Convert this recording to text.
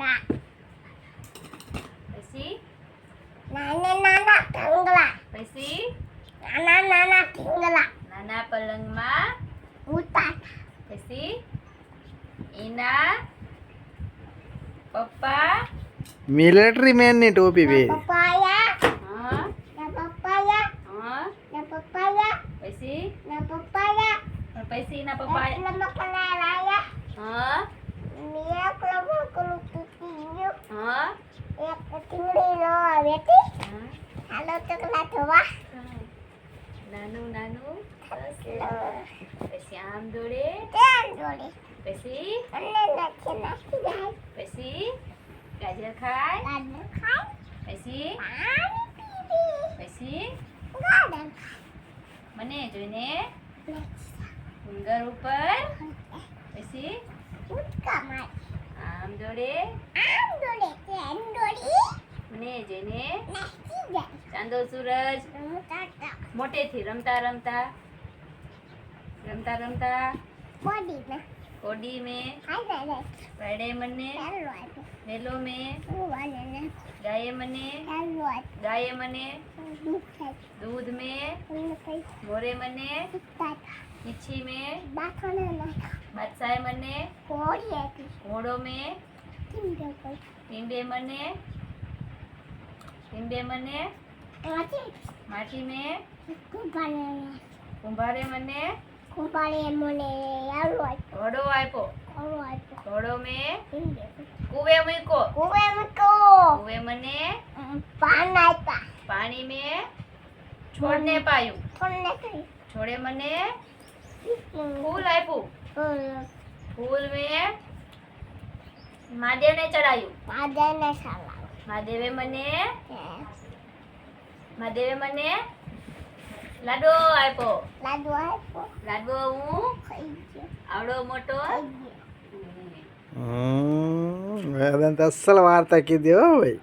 ના પછી નાના નાના ઢંગલા પછી નાના નાના ઢીંગલા નાના પલંગમાં ઉતા પછી એના પપ્પા મિલિટરી મેન ની ટોપી પહેરી. પપ્પાયા હા ના પપ્પાયા હા ના પપ્પાયા પછી ના પપ્પાયા પછી એના પપ્પા મકલા લાયા હા મિયા ક્લબ કરું કીધું હા એક ટીંગડી લો બેટી હા હાલો ચકલા ધોવા નાનું નાનું પછી આમ દોડે ત્યાં જોડે પછી અને નાખી નાખી જાય પછી ગાજર ખાય ગાડર ખાય પછી પાણી પીવી પછી ગાડર મને જોઈને ખાય ડુંગર ઉપર પછી ઉટકા મારે આમ દોડે આમ જોડે ત્યાં જોડી મને જોઈને નાખી જાય ચાંદો સૂરજ રમતા મોટેથી રમતા રમતા બોડી ના કોડી મેં હાય રે વાડે મને ચાલો આજો વેલો મેં વાલે ને ગાયે મને ચાલો આજો ગાયે મને દુખ થાય दूध में તમને કઈ मोरे मने ઉતા इच्छी में બાથોને નાખ बादशाह मने કોડી હતી घोड़ों में ટીંડે કોઈ टिंडे मने આથી माटी में કુંભારે कुंभारे मने કુંભારે મને આલો આજો घोड़ो आयपो આલો આજો घोड़ो में ટીંડે कुएं मुको કુવે મતો कुएं मने પાન આતા पानी में छोड़ने पायू થોડને કઈ छोड़े मने फूल आयपू फूल में महादेव ने चढ़ायू પાદને સાલા महादेवे मने लाडो आप्यो લાડુ આપો लाडो हूँ ખાઈ ગયો आवड़ो मोटो ખાઈ ગયો અસલ વાર્તા કીધી હો ભાઈ.